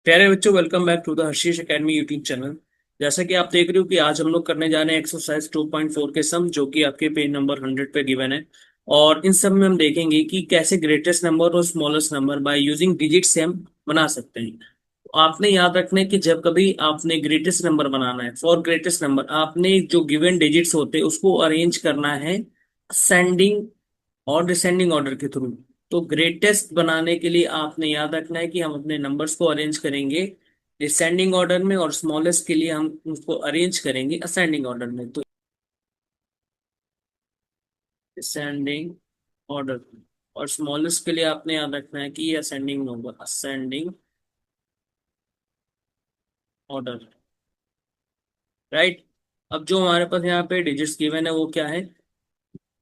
प्यारे बच्चों, welcome back to the Harshi's academy YouTube channel. जैसा कि आप देख रहे हो कि आज हम लोग करने जा रहे हैं एक्सरसाइज 2.4 के सम, जो कि आपके पेज नंबर 100 पे गिवन है। और इन सब में हम देखेंगे कि कैसे ग्रेटेस्ट नंबर और smallest number by using digit से हम बना सकते हैं। तो आपने याद रखना है कि जब कभी आपने ग्रेटेस्ट नंबर बनाना है, फॉर ग्रेटेस्ट नंबर आपने जो गिवन डिजिट्स होते हैं उसको अरेंज करना है असेंडिंग और डिसेंडिंग ऑर्डर के थ्रू। तो ग्रेटेस्ट बनाने के लिए आपने याद रखना है कि हम अपने नंबर्स को अरेंज करेंगे डिसेंडिंग ऑर्डर में, और स्मॉलेस्ट के लिए हम उसको अरेंज करेंगे असेंडिंग ऑर्डर में। तो डिसेंडिंग ऑर्डर, और स्मॉलेस्ट के लिए आपने याद रखना है कि ये असेंडिंग होगा, असेंडिंग ऑर्डर। राइट। अब जो हमारे पास यहाँ पे डिजिट्स गिवन है वो क्या है,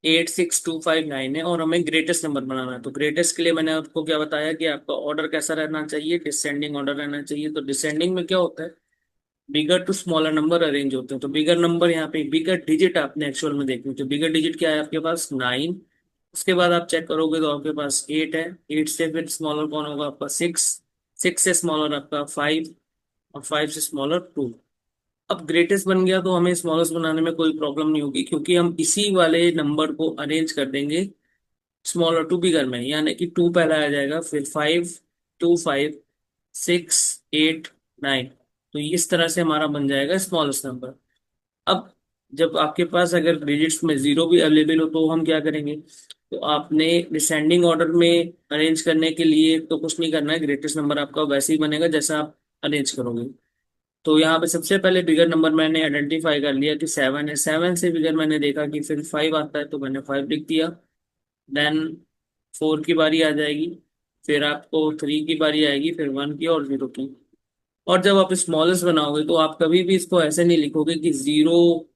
86259 है, और हमें ग्रेटेस्ट नंबर बनाना है। तो ग्रेटेस्ट के लिए मैंने आपको क्या बताया कि आपका ऑर्डर कैसा रहना चाहिए, डिसेंडिंग ऑर्डर रहना चाहिए। तो डिसेंडिंग में क्या होता है, बिगर टू स्मॉलर नंबर अरेंज होते हैं। तो बिगर नंबर यहाँ पे बिगर डिजिट आपने एक्चुअल में देखनी। तो बिगर डिजिट क्या है आपके पास, 9। उसके बाद आप चेक करोगे तो आपके पास 8 है। 8 से फिर स्मॉलर कौन होगा आपका, 6। 6 से स्मॉलर आपका 5, और 5 से स्मॉलर 2। अब ग्रेटेस्ट बन गया तो हमें स्मॉलेस्ट बनाने में कोई प्रॉब्लम नहीं होगी, क्योंकि हम इसी वाले नंबर को अरेंज कर देंगे स्मॉलर टू बिगर में। यानी कि 2 पहला आ जाएगा, फिर 5, 2, 5, 6, 8, 9। तो इस तरह से हमारा बन जाएगा स्मॉलेस्ट नंबर। अब जब आपके पास अगर डिजिट्स में जीरो भी अवेलेबल हो तो हम क्या करेंगे, तो आपने डिसेंडिंग ऑर्डर में अरेंज करने के लिए तो कुछ नहीं करना है, ग्रेटेस्ट नंबर आपका वैसे ही बनेगा जैसा आप अरेंज करोगे। तो यहाँ पे सबसे पहले बिगर नंबर मैंने आइडेंटिफाई कर लिया कि 7 है। 7 से बिगर मैंने देखा कि फिर 5 आता है, तो मैंने 5 लिख दिया। देन 4 की बारी आ जाएगी, फिर आपको 3 की बारी आएगी, फिर 1 की और 0 की। और जब आप स्मॉलेस्ट बनाओगे तो आप कभी भी इसको ऐसे नहीं लिखोगे कि जीरो,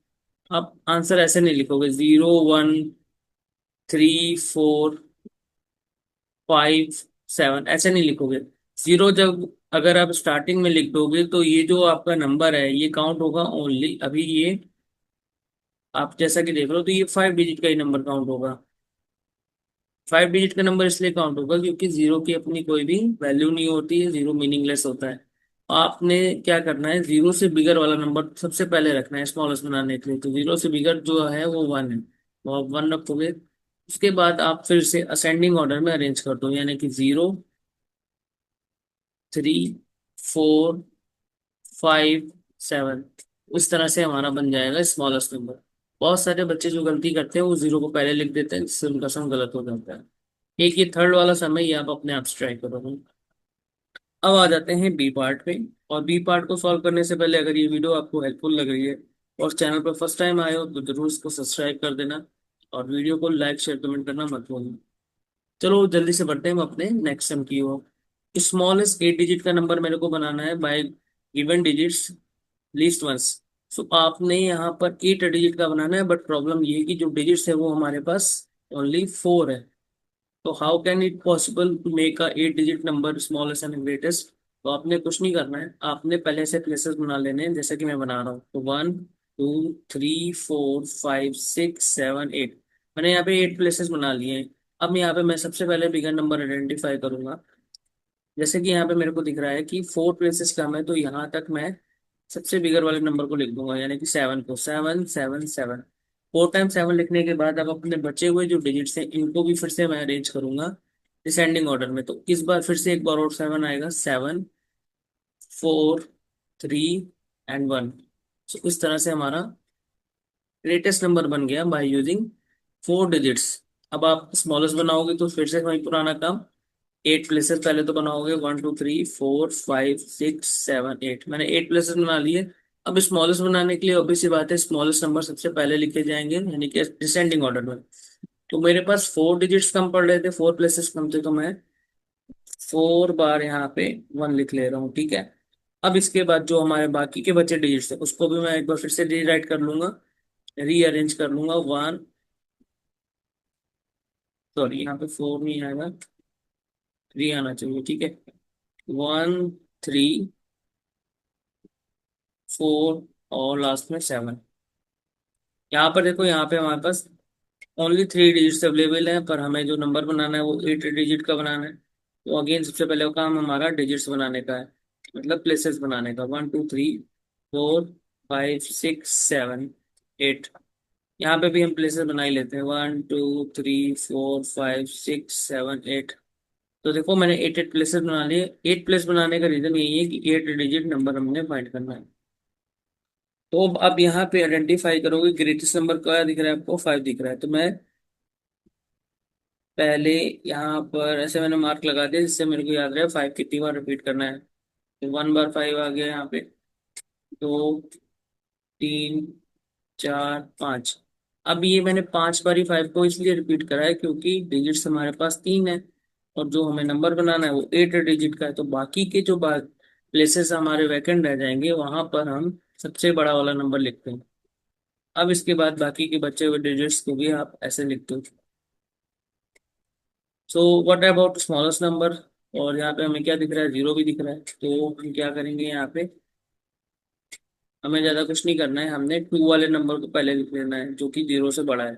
आप आंसर ऐसे नहीं लिखोगे 0, 1, 3, 4, 5, 7 ऐसे नहीं लिखोगे। जीरो जब अगर आप स्टार्टिंग में लिख दोगे तो ये जो आपका नंबर है ये काउंट होगा ओनली, अभी ये आप जैसा कि देख रहे हो तो ये 5 डिजिट का ही नंबर काउंट होगा। 5 डिजिट का नंबर इसलिए काउंट होगा क्योंकि जीरो की अपनी कोई भी वैल्यू नहीं होती है, जीरो मीनिंगलेस होता है। आपने क्या करना है, जीरो से बिगर वाला नंबर सबसे पहले रखना है स्मॉलेस्ट बनाने के लिए। तो जीरो से बिगर जो है वो 1 है, तो आप 1 रखोगे। उसके बाद आप फिर से असेंडिंग ऑर्डर में अरेंज कर दो, यानी कि 0, 3, 4, 5, 7। उस तरह से हमारा बन जाएगा स्मॉलेस्ट नंबर। बहुत सारे बच्चे जो गलती करते हैं वो जीरो को पहले लिख देते हैं, जिससे उनका सम गलत हो जाता है। एक ये थर्ड वाला समय ये आप अपने आप से ट्राई करोगे। अब आ जाते हैं बी पार्ट पे। और बी पार्ट को सॉल्व करने से पहले अगर ये वीडियो आपको हेल्पफुल लग रही है और चैनल पर फर्स्ट टाइम आए हो तो जरूर इसको सब्सक्राइब कर देना, और वीडियो को लाइक शेयर कमेंट करना मत भूलना। चलो जल्दी से बढ़ते हैं हम अपने नेक्स्ट सम की ओर। स्मॉलेस्ट 8 डिजिट का नंबर मेरे को बनाना है by given digits least once. So आपने यहाँ पर 8 डिजिट का बनाना है, बट प्रॉब्लम ये है कि जो डिजिट्स है वो हमारे पास ओनली 4 है। तो how can it possible to make a 8 digit number smallest and greatest. तो आपने कुछ नहीं करना है, आपने पहले से प्लेसेस बना लेने हैं जैसे कि मैं बना रहा हूँ। तो 1, 2, 3, 4, 5, 6, 7, 8। मैंने यहाँ पे 8 प्लेसेस बना लिए हैं। अब यहाँ पे मैं सबसे पहले बिगर नंबर आइडेंटिफाई करूंगा। जैसे कि यहाँ पे मेरे को दिख रहा है कि 4 प्लेसेस कम है, तो यहाँ तक मैं सबसे बिगर वाले नंबर को लिख दूंगा, यानी कि 7 को। 7, 7, 7। 4 टाइम 7 लिखने के बाद अब अपने बचे हुए जो डिजिट्स हैं इनको भी फिर से मैं अरेंज करूंगा डिसेंडिंग ऑर्डर में। तो इस बार फिर से एक बार और 7 आएगा, 7, 4, 3 एंड 1। सो इस तरह से हमारा ग्रेटेस्ट नंबर बन गया बाय यूजिंग 4 डिजिट्स। अब आप स्मॉलेस्ट बनाओगे तो फिर से वही पुराना काम, 8 प्लेसेस पहले तो बनाओगे, 1, 2, 3, 4, 5, 6, 7, 8। मैंने 8 प्लेसेस बना लिए। अब स्मॉलेस्ट बनाने के लिए ऑब्वियस सी बात है, स्मॉलेस्ट नंबर सबसे पहले लिखे जाएंगे, यानी कि डिसेंडिंग ऑर्डर में। तो मेरे पास 4 डिजिट्स कम पड़ रहे थे, 4 प्लेसेस कम थे, तो मैं 4 बार यहाँ पे 1 लिख ले रहा हूँ, ठीक है। अब इसके बाद जो हमारे बाकी के बचे डिजिट्स है उसको भी मैं एक बार फिर से रीराइट कर लूंगा, रीअरेंज कर लूंगा। 1, सॉरी यहाँ पे 4 नहीं आएगा, 3 आना चाहिए, ठीक है। 1, 3, 4 और लास्ट में 7। यहाँ पर देखो, यहाँ पे हमारे पास ओनली 3 डिजिट्स अवेलेबल है, पर हमें जो नंबर बनाना है वो 8 डिजिट का बनाना है। तो अगेन सबसे पहले वो काम हमारा डिजिट्स बनाने का है। मतलब प्लेसेस बनाने का, 1 2 3 4 5 6 7 8। यहाँ पे भी हम प्लेसेस बना ही लेते हैं, 1 2 3 4 5 6 7 8। तो देखो मैंने 8 8 प्लेसेस बना लिए। 8 प्लेस बनाने का रीजन यही है कि 8 डिजिट नंबर हमने फाइंड करना है। तो अब आप यहाँ पे आइडेंटिफाई करोगे ग्रेटेस्ट नंबर क्या दिख रहा है आपको, 5 दिख रहा है। तो मैं पहले यहाँ पर ऐसे मैंने मार्क लगा दिया जिससे मेरे को याद रहे 5 कितनी बार रिपीट करना है। तो 1 बार 5 आ गया यहाँ पे, 2 3 4 5। अब ये मैंने 5 बार ही 5 को इसलिए रिपीट करा है क्योंकि डिजिट्स हमारे पास 3 है, और जो हमें नंबर बनाना है वो 8 डिजिट का है। तो बाकी के जो प्लेसेस हमारे वैकेंट रह जाएंगे वहां पर हम सबसे बड़ा वाला नंबर लिखते हैं। अब इसके बाद बाकी के बचे हुए डिजिट्स को भी आप ऐसे लिखते हो। So what about smallest number. और यहाँ पे हमें क्या दिख रहा है, 0 भी दिख रहा है। तो हम क्या करेंगे यहाँ पे, हमें ज्यादा कुछ नहीं करना है, हमने 2 वाले नंबर को पहले लिख लेना है जो कि 0 से बड़ा है।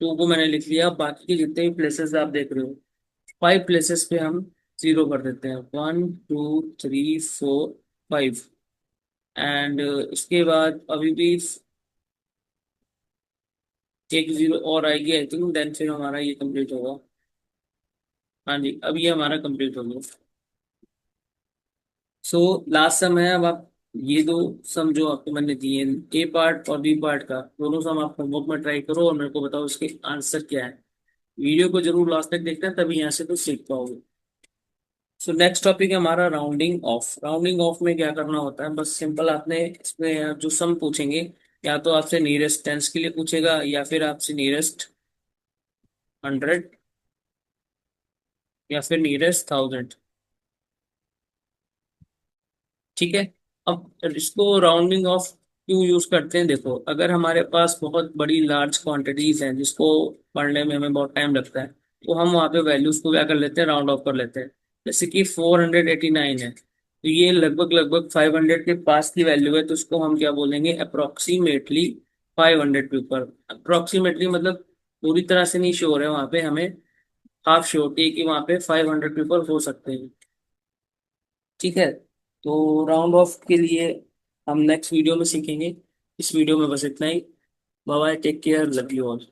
2 को मैंने लिख लिया। बाकी के जितने भी प्लेसेस आप देख रहे हो, 5 प्लेसेस पे हम 0 कर देते हैं, 1 2 3 4 5। एंड इसके बाद अभी भी एक 0 और आएगी आई थिंक, देन फिर हमारा ये कंप्लीट होगा। हाँ जी, अब ये हमारा कंप्लीट हो गया। सो लास्ट सम है। अब आप ये दो सम जो आपको मैंने दिए, ए पार्ट और बी पार्ट का, दोनों सम आप होमवर्क में ट्राई करो और मेरे को बताओ इसके आंसर क्या है। वीडियो को जरूर लास्ट तक देखना है, तभी यहाँ से कुछ सीख पाओगे। सो नेक्स्ट टॉपिक है हमारा राउंडिंग ऑफ। राउंडिंग ऑफ में क्या करना होता है, बस सिंपल आपने इसमें जो सम पूछेंगे, या तो आपसे नियरेस्ट टेंस के लिए पूछेगा या फिर आपसे नियरेस्ट 100 या फिर नियरेस्ट 1000। ठीक है। अब इसको राउंडिंग ऑफ क्यों यूज करते हैं, देखो अगर हमारे पास बहुत बड़ी लार्ज क्वांटिटीज हैं जिसको पढ़ने में हमें बहुत टाइम लगता है, तो हम वहाँ पे वैल्यूज को क्या कर लेते हैं, राउंड ऑफ कर लेते हैं। जैसे कि 489 है, तो ये लगभग लगभग 500 के पास की वैल्यू है, तो उसको हम क्या बोलेंगे, अप्रोक्सीमेटली 500 के ऊपर। अप्रोक्सीमेटली मतलब पूरी तरह से नहीं श्योर है, वहाँ पे हमें हाफ श्योरिटी है कि वहाँ पे 500 के ऊपर हो सकते हैं। ठीक है। तो राउंड ऑफ के लिए हम नेक्स्ट वीडियो में सीखेंगे। इस वीडियो में बस इतना ही। Bye bye, take care, love you all.